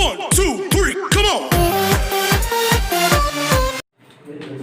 1, 2, 3, come on!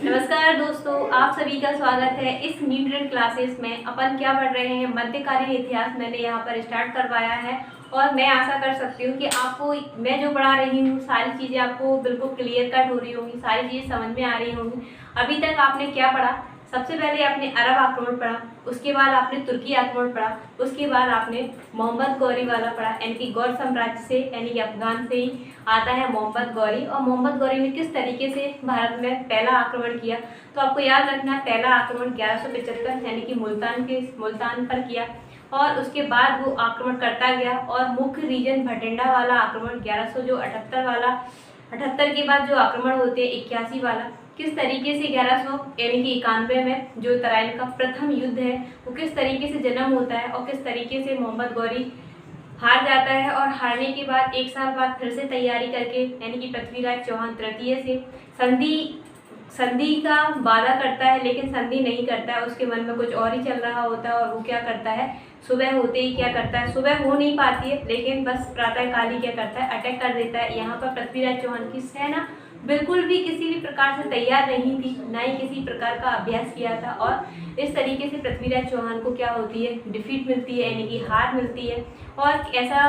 नमस्कार दोस्तों, आप सभी का स्वागत है इस न्यूट्रन क्लासेस में। अपन क्या पढ़ रहे हैं, मध्यकालीन इतिहास मैंने यहाँ पर स्टार्ट करवाया है और मैं आशा कर सकती हूँ कि आपको मैं जो पढ़ा रही हूँ सारी चीज़ें आपको बिल्कुल क्लियर कट हो रही होंगी, सारी चीज़ें समझ में आ रही होंगी। अभी तक आपने क्या पढ़ा? सबसे पहले आपने अरब आक्रमण पढ़ा, उसके बाद आपने तुर्की आक्रमण पढ़ा, उसके बाद आपने मोहम्मद गौरी वाला पढ़ा, यानी कि गौर साम्राज्य से यानी कि अफगान से ही आता है मोहम्मद गौरी। और मोहम्मद गौरी ने किस तरीके से भारत में पहला आक्रमण किया, तो आपको याद रखना है पहला आक्रमण 1175 यानी कि मुल्तान पर किया और उसके बाद वो आक्रमण करता गया और मुख्य रीजन भटिंडा वाला आक्रमण 1100 जो 78 वाला 78 के बाद जो आक्रमण होते हैं 81 वाला, किस तरीके से 1100 यानी कि 91 में जो तराइन का प्रथम युद्ध है वो किस तरीके से जन्म होता है और किस तरीके से मोहम्मद गौरी हार जाता है और हारने के बाद एक साल बाद फिर से तैयारी करके यानी कि पृथ्वीराज चौहान तृतीय से संधि का वादा करता है, लेकिन संधि नहीं करता है, उसके मन में कुछ और ही चल रहा होता है और वो क्या करता है, सुबह होते ही क्या करता है, सुबह हो नहीं पाती है लेकिन बस प्रातःकाल ही क्या करता है, अटैक कर देता है। यहाँ पर पृथ्वीराज चौहान की सेना बिल्कुल भी किसी भी प्रकार से तैयार नहीं थी, ना ही किसी प्रकार का अभ्यास किया था और इस तरीके से पृथ्वीराज चौहान को क्या होती है, डिफीट मिलती है यानी कि हार मिलती है। और ऐसा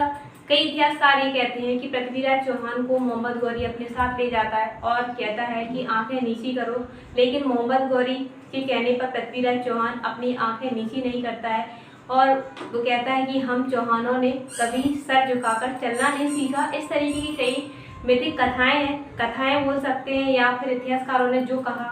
कई इतिहासकार ये कहते हैं कि पृथ्वीराज चौहान को मोहम्मद गौरी अपने साथ ले जाता है और कहता है कि आंखें नीची करो, लेकिन मोहम्मद गौरी के कहने पर पृथ्वीराज चौहान अपनी आंखें नीची नहीं करता है और वो कहता है कि हम चौहानों ने कभी सर झुकाकर चलना नहीं सीखा। इस तरीके की कई मिथिक कथाएं बोल सकते हैं या फिर इतिहासकारों ने जो कहा,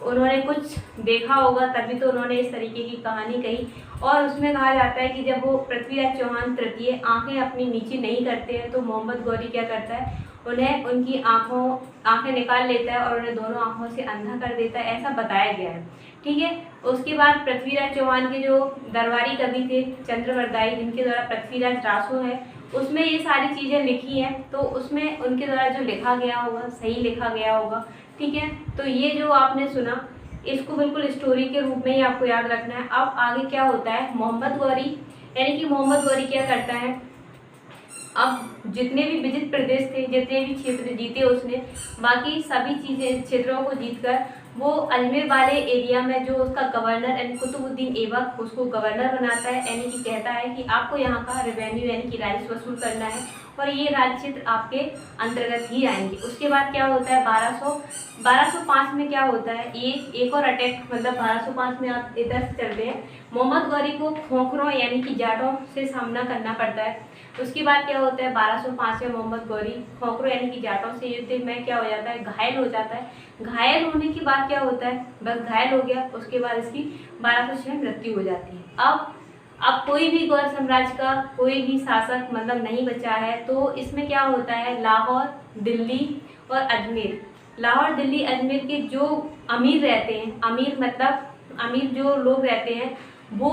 उन्होंने कुछ देखा होगा तभी तो उन्होंने इस तरीके की कहानी कही। और उसमें कहा जाता है कि जब वो पृथ्वीराज चौहान तृतीय आंखें अपनी नीची नहीं करते हैं तो मोहम्मद गौरी क्या करता है, उन्हें उनकी आंखें निकाल लेता है और उन्हें दोनों आंखों से अंधा कर देता है, ऐसा बताया गया है। ठीक है, उसके बाद पृथ्वीराज चौहान के जो दरबारी कवि थे चंद्रवरदाई, जिनके द्वारा पृथ्वीराज रासो है, उसमें ये सारी चीज़ें लिखी हैं, तो उसमें उनके द्वारा जो लिखा गया होगा सही लिखा गया होगा। ठीक है, तो ये जो आपने सुना इसको बिल्कुल स्टोरी के रूप में ही आपको याद रखना है। अब आगे क्या होता है, मोहम्मद गौरी यानी कि मोहम्मद गौरी क्या करता है, अब जितने भी विजित प्रदेश थे, जितने भी क्षेत्र जीते उसने, बाकी सभी चीज़ें क्षेत्रों को जीतकर वो अजमेर वाले एरिया में जो उसका गवर्नर यानी कुतुबुद्दीन ऐबक उसको गवर्नर बनाता है, यानी कि कहता है कि आपको यहाँ का रेवेन्यू यानी कि राजस्व वसूल करना है और ये राज्य क्षेत्र आपके अंतर्गत ही आएंगे। उसके बाद क्या होता है, 1205 में क्या होता है, एक और अटैक, मतलब 1205 में आप इधर से चलते हैं, मोहम्मद गौरी को खोखरों यानी कि जाटों से सामना करना पड़ता है। उसके बाद क्या होता है, 1205 में मोहम्मद गौरी खोखरों यानी कि जाटों से युद्ध में क्या हो जाता है, घायल हो जाता है। घायल होने के बाद क्या होता है, बस घायल हो गया, उसके बाद इसकी 1206 में मृत्यु हो जाती है। अब कोई भी गौर साम्राज्य का कोई भी शासक मतलब नहीं बचा है, तो इसमें क्या होता है, लाहौर, दिल्ली और अजमेर, लाहौर, दिल्ली, अजमेर के जो अमीर रहते हैं, अमीर जो लोग रहते हैं, वो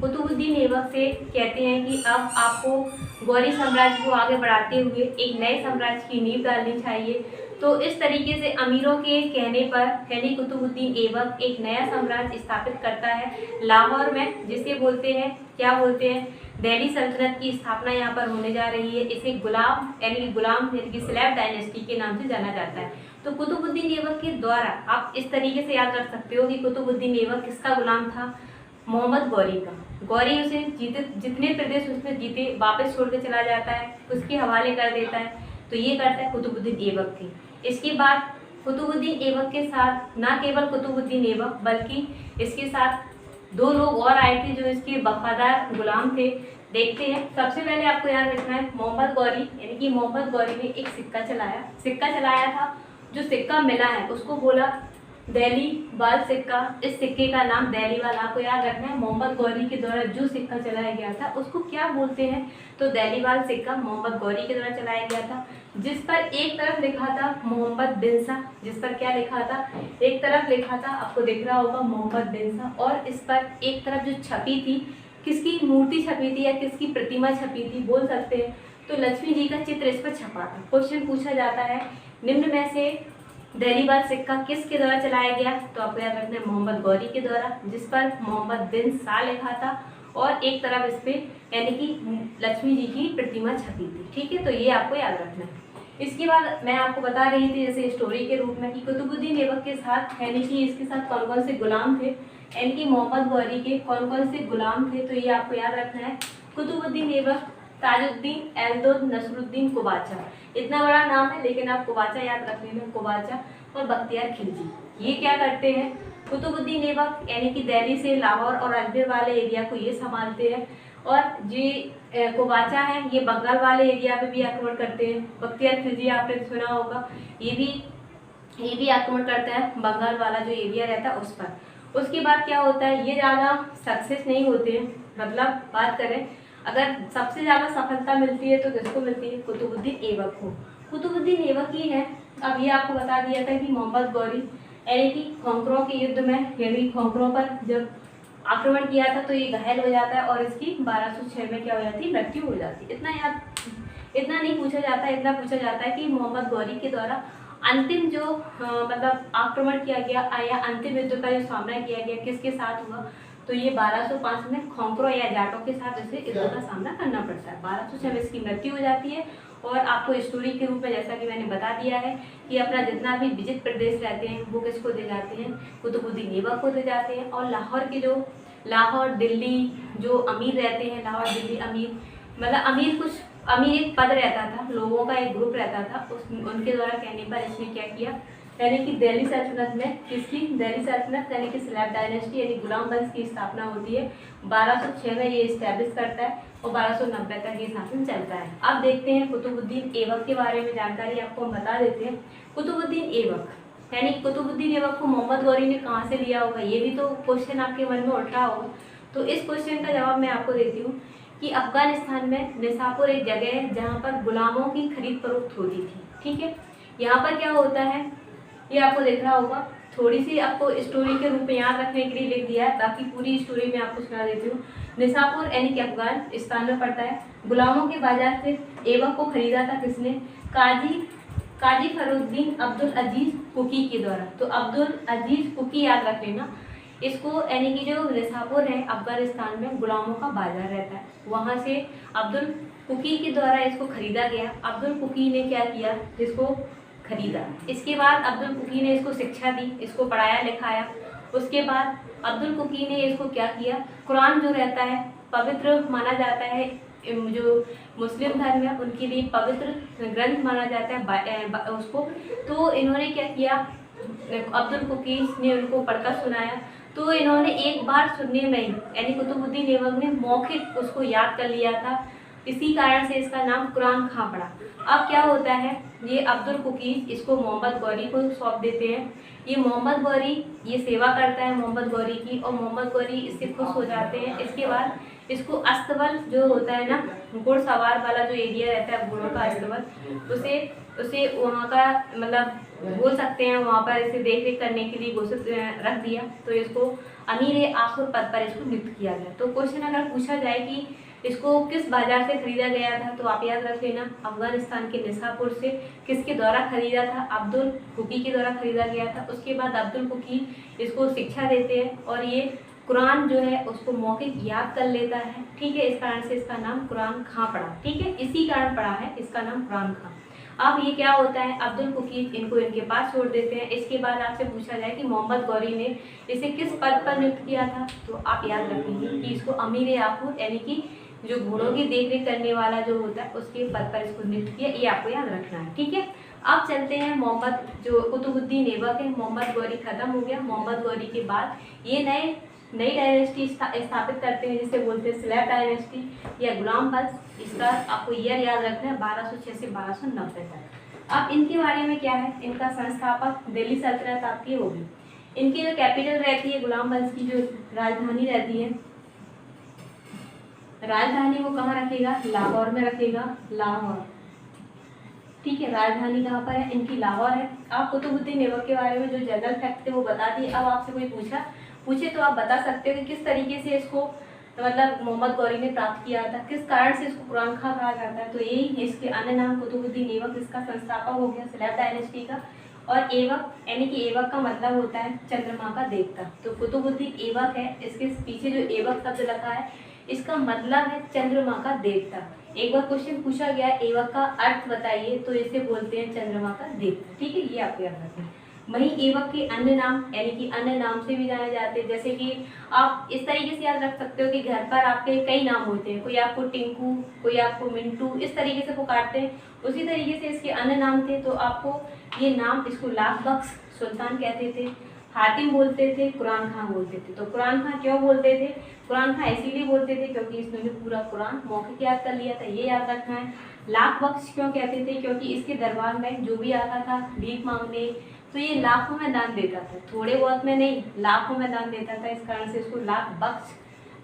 कुतुबुद्दीन ऐबक से कहते हैं कि अब आपको गौरी साम्राज्य को आगे बढ़ाते हुए एक नए साम्राज्य की नींव डालनी चाहिए। तो इस तरीके से अमीरों के कहने पर यानी कुतुबुद्दीन ऐबक एक नया साम्राज्य स्थापित करता है लाहौर में, जिसे बोलते हैं, क्या बोलते हैं, दिल्ली सल्तनत की स्थापना यहाँ पर होने जा रही है। इसे गुलाम यानी कि स्लैब डायनेस्टी के नाम से जाना जाता है। तो कुतुबुद्दीन ऐबक के द्वारा आप इस तरीके से याद रख सकते हो कि कुतुबुद्दीन ऐबक किसका गुलाम था, मोहम्मद गौरी का। गौरी उसे जितने प्रदेश उसने जीते वापस छोड़ के चला जाता है, उसके हवाले कर देता है, तो ये करता है कुतुबुद्दीन ऐबक थे। इसके बाद कुतुबुद्दीन ऐबक के साथ न केवल कुतुबुद्दीन ऐबक बल्कि इसके साथ दो लोग और आए थे जो इसके वफादार गुलाम थे। देखते हैं, सबसे पहले आपको याद रखना है मोहम्मद गौरी यानी कि मोहम्मद गौरी ने एक सिक्का चलाया था। जो सिक्का मिला है उसको बोला दिल्ली वाल सिक्का। इस सिक्के का नाम दिल्ली वाल, आपको याद रखना है। मोहम्मद गौरी के द्वारा जो सिक्का चलाया गया था उसको क्या बोलते हैं, तो दिल्ली वाल सिक्का मोहम्मद गौरी के द्वारा चलाया गया था, जिस पर एक तरफ लिखा था मोहम्मद बिन सा, जिस पर क्या लिखा था, एक तरफ लिखा था, आपको दिख रहा होगा मोहम्मद बिन सा, और इस पर एक तरफ जो छपी थी, किसकी मूर्ति छपी थी या किसकी प्रतिमा छपी थी बोल सकते हैं, तो लक्ष्मी जी का चित्र इस पर छपा था। क्वेश्चन पूछा जाता है निम्न में से दिल्ली वाल सिक्का किसके द्वारा चलाया गया, तो आपको याद रखना है मोहम्मद गौरी के द्वारा, जिस पर मोहम्मद बिन सा लिखा था और एक तरफ इस पे यानी कि लक्ष्मी जी की प्रतिमा छपी थी। ठीक है, तो ये आपको याद रखना है। इसके बाद मैं आपको बता रही थी जैसे स्टोरी के रूप में कि कुतुबुद्दीन ऐबक के साथ यानी कि इसके साथ कौन कौन से गुलाम थे, यानी कि मोहम्मद गौरी के कौन कौन से गुलाम थे, तो ये आपको याद रखना है। कुतुबुद्दीन ऐबक, ताजुद्दीन, एलदोद, नसरुद्दीन, कुबाचा। इतना बड़ा नाम है लेकिन आप कुबाचा याद रख लेना, कुबाचा और बख्तियार खिलजी। ये क्या करते हैं, कुतुबुद्दीन ऐबक यानी कि दिल्ली से लाहौर और अजमेर वाले एरिया को ये संभालते हैं, और जी कुबाचा है ये बंगाल वाले एरिया पे भी आक्रमण करते हैं। बख्तियार खिलजी आपने सुना होगा, ये भी आक्रमण करता है बंगाल वाला जो एरिया रहता है उस पर। उसके बाद क्या होता है, ये ज़्यादा सक्सेस नहीं होते हैं, मतलब बात करें अगर सबसे ज़्यादा सफलता मिलती है तो किसको मिलती है, कुतुबुद्दीन ऐबक को। कुतुबुद्दीन ऐबक ही है। अब ये आपको बता दिया था कि मोहम्मद गौरी यानी कि खोखरों के युद्ध में यानी खोखरों पर जब आक्रमण किया था तो ये घायल हो जाता है और इसकी 1206 में क्या हो जाती है, मृत्यु हो जाती है। इतना नहीं पूछा जाता, इतना पूछा जाता है कि मोहम्मद गौरी के द्वारा अंतिम जो मतलब आक्रमण किया गया या अंतिम युद्ध का जो सामना किया गया किसके साथ हुआ, तो ये 1205 में खोखरों या जाटों के साथ इसे युद्ध का सामना करना पड़ता है। 1206 में इसकी मृत्यु हो जाती है। और आपको स्टोरी के रूप में जैसा कि मैंने बता दिया है कि अपना जितना भी विजित प्रदेश रहते हैं वो किसको दे जाते हैं, कुतुबुद्दीन ऐबक को दे जाते हैं। और लाहौर दिल्ली जो अमीर रहते हैं, लाहौर दिल्ली अमीर मतलब अमीर एक पद रहता था, लोगों का एक ग्रुप रहता था, उनके द्वारा कहने पर इसने क्या किया, यानी कि दिल्ली सल्तनत में दिल्ली सल्तनत यानी कि सलाब डायनेस्टी यानी गुलाम वंश की स्थापना होती है। 1206 में ये इस्टेब्लिश करता है और 1290 तक ये शासन चलता है। अब देखते हैं कुतुबुद्दीन ऐबक के बारे में जानकारी आपको हम बता देते हैं। कुतुबुद्दीन ऐबक यानी कुतुबुद्दीन ऐबक को मोहम्मद गौरी ने कहाँ से लिया होगा, ये भी तो क्वेश्चन आपके मन में उठ रहा होगा। तो इस क्वेश्चन का जवाब मैं आपको देती हूँ कि अफगानिस्तान में निसापुर एक जगह है जहाँ पर गुलामों की खरीद फरोख्त होती थी। ठीक है, यहाँ पर क्या होता है ये आपको देख रहा होगा। थोड़ी सी आपको स्टोरी के रूप में याद रखने के लिए लिख दिया है, बाकी पूरी स्टोरी में आपको सुना देती हूँ। निसापुर यानी कि अफगानिस्तान में पड़ता है। गुलामों के बाजार से ऐबक को खरीदा था किसने, काजी फरुद्दीन अब्दुल अजीज कुकी के द्वारा। तो अब्दुल अजीज कुकी याद रख लेना इसको, यानी कि जो निसापुर है अफगानिस्तान में गुलामों का बाजार रहता है, वहाँ से अब्दुल कुकी के द्वारा इसको खरीदा गया। अब्दुल कुकी ने क्या किया, इसको खरीदा। इसके बाद अब्दुल कुकी ने इसको शिक्षा दी, इसको पढ़ाया लिखाया। उसके बाद अब्दुल कुकी ने इसको क्या किया, कुरान जो रहता है पवित्र माना जाता है, जो मुस्लिम धर्म है उनके लिए पवित्र ग्रंथ माना जाता है उसको। तो इन्होंने क्या किया, अब्दुल कुकी ने उनको पढ़कर सुनाया। तो इन्होंने एक बार सुनने में ही यानी कुतुबुद्दीन ऐबक ने मौखिक उसको याद कर लिया था, इसी कारण से इसका नाम कुरान खां पड़ा। अब क्या होता है, ये अब्दुल कुकी इसको मोहम्मद गौरी को सौंप देते हैं। ये मोहम्मद गौरी ये सेवा करता है मोहम्मद गौरी की, और मोहम्मद गौरी इससे खुश हो जाते हैं। इसके बाद इसको अस्तबल जो होता है ना, घुड़सवार वाला जो एरिया रहता है घोड़ों का अस्तबल, उसे वहाँ का मतलब बोल सकते हैं, वहाँ पर इसे देख रेख करने के लिए घोषित रख दिया। तो इसको अमीर आखिर पद पर इसको नियुक्त किया गया। तो क्वेश्चन अगर पूछा जाए कि इसको किस बाजार से खरीदा गया था, तो आप याद रख लेना अफगानिस्तान के निसापुर से। किसके द्वारा खरीदा था, अब्दुल कुकी के द्वारा खरीदा गया था। उसके बाद अब्दुल कुकी इसको शिक्षा देते हैं और ये कुरान जो है उसको मौखिक याद कर लेता है। ठीक है, इस कारण से इसका नाम कुरान खां पड़ा। ठीक है, इसी कारण पड़ा है इसका नाम कुरान खां। अब ये क्या होता है, अब्दुल कुकी इनको इनके पास छोड़ देते हैं। इसके बाद आपसे पूछा जाए कि मोहम्मद गौरी ने इसे किस पद पर नियुक्त किया था, तो आप याद रखेंगे कि इसको अमीर आखुर यानी कि जो घोड़ों की देखरेख करने वाला जो होता है उसके पद पर इसको नियुक्त किया, ये आपको याद रखना है। ठीक है, अब चलते हैं मोहम्मद जो कुतुबुद्दीन ऐबक है, मोहम्मद गौरी खत्म हो गया। मोहम्मद गौरी के बाद ये नई डायनेस्टी स्थापित करते हैं जिसे बोलते हैं सलाब डायनेस्टी या गुलाम वंश। इसका आपको ईयर याद रखना है 1206 से 1290 तक। अब इनके बारे में क्या है, इनका संस्थापक दिल्ली सल्तनत आपकी होगी। इनकी जो कैपिटल रहती है गुलाम वंश की जो राजधानी रहती है, राजधानी वो कहाँ रखेगा, लाहौर में रखेगा, लाहौर। ठीक है, राजधानी कहाँ पर है, इनकी लाहौर है। आप कुतुबुद्दीन ऐबक के बारे में जो जनरल फैक्ट थे वो बता दिए। अब आपसे कोई पूछे तो आप बता सकते हो कि किस तरीके से इसको मतलब मोहम्मद गौरी ने प्राप्त किया था, किस कारण से इसको कुरान खां कहा जाता है। तो यही इसके अन्य नाम कुतुबुद्दीन ऐबक इसका संस्थापक हो गया सलाब डायनेस्टी का। और ऐबक यानी कि ऐबक का मतलब होता है चंद्रमा का देवता। तो कुतुबुद्दीन ऐबक है, इसके पीछे जो ऐबक शब्द लगा है इसका मतलब है चंद्रमा का देवता। एक बार क्वेश्चन पूछा गया एवक का अर्थ बताइए, तो इसे बोलते हैं चंद्रमा का देवता। ठीक है, ये आपको याद रखना है। वहीं एवक के अन्य नाम यानी कि अन्य नाम से भी जाने जाते हैं, जैसे कि आप इस तरीके से याद रख सकते हो कि घर पर आपके कई नाम होते हैं, कोई आपको टिंकू, कोई आपको मिंटू, इस तरीके से पुकारते हैं। उसी तरीके से इसके अन्य नाम थे, तो आपको ये नाम, इसको लाख बख्श सुल्तान कहते थे, हातिम बोलते थे, कुरान खां बोलते थे। तो कुरान खां क्यों बोलते थे? कुरान खां इसीलिए बोलते थे क्योंकि इसने पूरा कुरान मौखिक याद कर लिया था, ये याद रखना है। लाख बख्श क्यों कहते थे? क्योंकि इसके दरबार में जो भी आता था भीख मांगने, तो ये लाखों में दान देता था, थोड़े बहुत में नहीं, लाखों में दान देता था। इस कारण से इसको लाख बख्श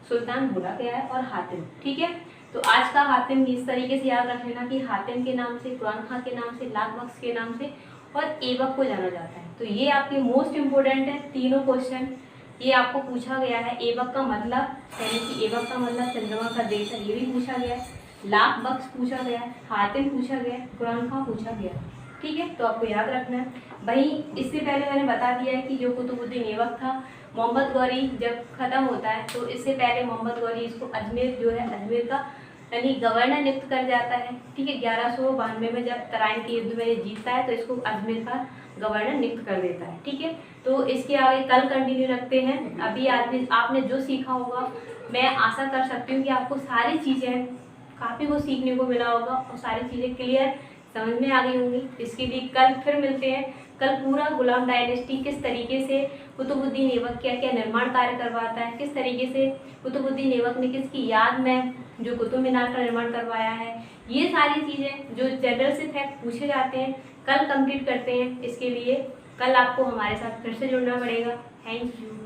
सुल्तान बोला गया है। और हातिम, ठीक है, तो आज का हातिम इस तरीके से याद रख लेना कि हातिम के नाम से, कुरान खां के नाम से, लाख बख्श के नाम से और एवक को जाना जाता है। तो ये आपके मोस्ट इम्पोर्टेंट है तीनों क्वेश्चन। ये आपको पूछा गया है एवक का मतलब, यानी कि एवक का मतलब चंद्रमा का देश है, ये भी पूछा गया है। लाख बख्श पूछा गया है, हातिम पूछा गया है, कुरान खां पूछा गया है। ठीक है, तो आपको याद रखना है। वहीं इससे पहले मैंने बता दिया है कि जो कुतुबुद्दीन ऐबक था, मोहम्मद गौरी जब खत्म होता है तो इससे पहले मोहम्मद गौरी इसको अजमेर जो है, अजमेर का यानी गवर्नर नियुक्त कर जाता है। ठीक है, 1192 में जब तराइन के युद्ध में जीतता है तो इसको अजमेर का गवर्नर नियुक्त कर देता है। ठीक है, तो इसके आगे कल कंटिन्यू रखते हैं। अभी आपने जो सीखा होगा, मैं आशा कर सकती हूँ कि आपको सारी चीज़ें, काफ़ी कुछ सीखने को मिला होगा और सारी चीज़ें क्लियर समझ में आ गई होंगी। इसके लिए कल फिर मिलते हैं। कल पूरा गुलाम डायनेस्टी किस तरीके से कुतुबुद्दीन ऐबक क्या क्या निर्माण कार्य करवाता है, किस तरीके से कुतुबुद्दीन ऐबक ने किसकी याद में जो कुतुब मीनार का निर्माण करवाया है, ये सारी चीज़ें जो जनरल से फैक्ट पूछे जाते हैं कल कंप्लीट करते हैं। इसके लिए कल आपको हमारे साथ फिर से जुड़ना पड़ेगा। Thank you.